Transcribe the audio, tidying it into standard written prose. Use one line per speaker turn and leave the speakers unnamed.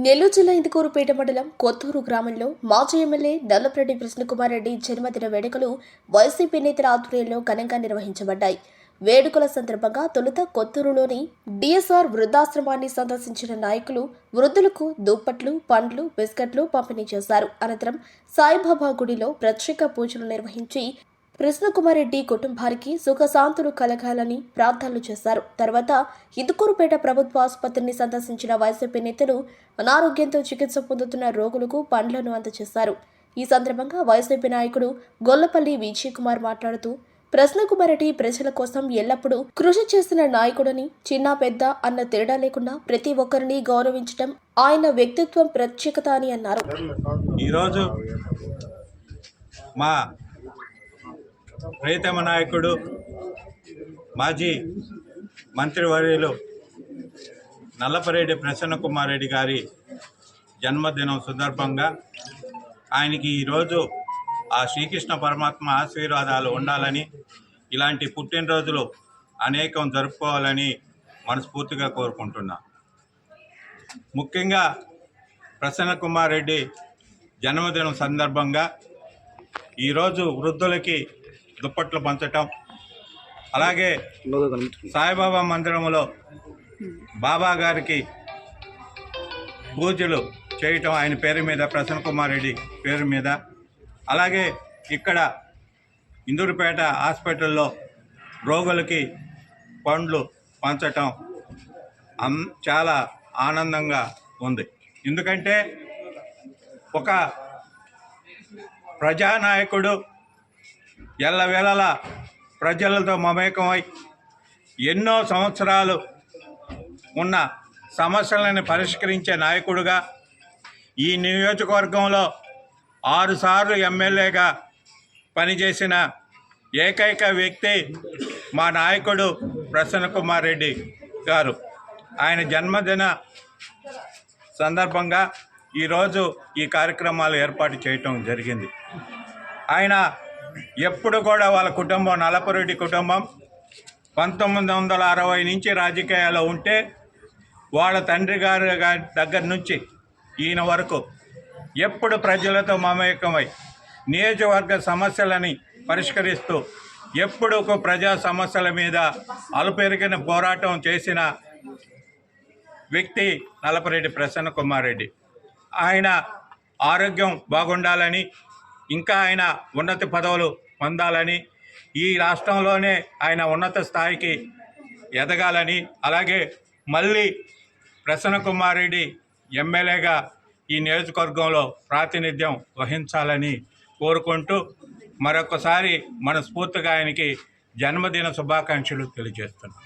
నెల్లూరు జిల్లా ఇందుకూరుపేట మండలం కొత్తూరు గ్రామంలో మాజీ ఎమ్మెల్యే నల్లపరెడ్డి కృష్ణకుమార్ రెడ్డి జన్మదిన వేడుకలు వైసీపీ నేతల ఆధ్వర్యంలో ఘనంగా నిర్వహించబడ్డాయి. వేడుకల సందర్భంగా తొలుత కొత్తూరులోని డిఎస్ఆర్ వృద్ధాశ్రమాన్ని సందర్శించిన నాయకులు వృద్ధులకు దుప్పట్లు, పండ్లు, బిస్కెట్లు పంపిణీ చేశారు. అనంతరం సాయిబాబా గుడిలో ప్రత్యేక పూజలు నిర్వహించి కృష్ణకుమార్ రెడ్డి కుటుంబానికి సుఖశాంతులు కలగాలని ప్రార్థనలు చేశారు. తర్వాత ఇందుకూరుపేట ప్రభుత్వ ఆసుపత్రిని సందర్శించిన వైసీపీ నేతలు అనారోగ్యంతో చికిత్స పొందుతున్న రోగులకు పండ్లను అందజేశారు. ఈ సందర్భంగా వైసీపీ నాయకుడు గొల్లపల్లి విజయ్ కుమార్ మాట్లాడుతూ, కృష్ణకుమార్ రెడ్డి ప్రజల కోసం ఎల్లప్పుడూ కృషి చేసిన నాయకుడని, చిన్న పెద్ద అన్న తేడా లేకుండా ప్రతి ఒక్కరిని గౌరవించడం ఆయన వ్యక్తిత్వం ప్రత్యేకత అని అన్నారు.
ఈరోజు మా ప్రియతమ నాయకుడు మాజీ మంత్రివర్యులు నల్లపరెడ్డి ప్రసన్నకుమార్ రెడ్డి గారి జన్మదినం సందర్భంగా ఆయనకి ఈరోజు ఆ శ్రీకృష్ణ పరమాత్మ ఆశీర్వాదాలు ఉండాలని, ఇలాంటి పుట్టినరోజులు అనేకం జరుపుకోవాలని మనస్ఫూర్తిగా కోరుకుంటున్నా. ముఖ్యంగా ప్రసన్నకుమార్ రెడ్డి జన్మదినం సందర్భంగా ఈరోజు వృద్ధులకి దుప్పట్లు పంచటం, అలాగే సాయిబాబా మందిరంలో బాబా గారికి పూజలు చేయటం ఆయన పేరు మీద, ప్రసన్నకుమార్ రెడ్డి పేరు మీద, అలాగే ఇక్కడ ఇందూరుపేట హాస్పిటల్లో రోగులకి పండ్లు పంచటం చాలా ఆనందంగా ఉంది. ఎందుకంటే ఒక ప్రజానాయకుడు ఎల్లవేళలా ప్రజలతో మమేకమై ఎన్నో సంవత్సరాలు ఉన్న సమస్యలను పరిష్కరించే నాయకుడుగా, ఈ నియోజకవర్గంలో 6 సార్లు ఎమ్మెల్యేగా పనిచేసిన ఏకైక వ్యక్తి మా నాయకుడు ప్రసన్నకుమార్ రెడ్డి గారు. ఆయన జన్మదిన సందర్భంగా ఈరోజు ఈ కార్యక్రమాలు ఏర్పాటు చేయటం జరిగింది. ఆయన ఎప్పుడు కూడా వాళ్ళ కుటుంబం, నల్లపరెడ్డి కుటుంబం 1960 నుంచి రాజకీయాల్లో ఉంటే వాళ్ళ తండ్రి గారి దగ్గర నుంచి ఈయన వరకు ఎప్పుడు ప్రజలతో మమేకమై నియోజకవర్గ సమస్యలని పరిష్కరిస్తూ ఎప్పుడు ఒక ప్రజా సమస్యల మీద అలుపెరిగిన పోరాటం చేసిన వ్యక్తి నల్లపరెడ్డి ప్రసన్నకుమార్ రెడ్డి. ఆయన ఆరోగ్యం బాగుండాలని, ఇంకా ఆయన ఉన్నత పదవులు పొందాలని, ఈ రాష్ట్రంలోనే ఆయన ఉన్నత స్థాయికి ఎదగాలని, అలాగే మళ్ళీ ప్రసన్నకుమార్ రెడ్డి ఎమ్మెల్యేగా ఈ నియోజకవర్గంలో ప్రాతినిధ్యం వహించాలని కోరుకుంటూ మరొకసారి మనస్ఫూర్తిగా ఆయనకి జన్మదిన శుభాకాంక్షలు తెలియజేస్తున్నాను.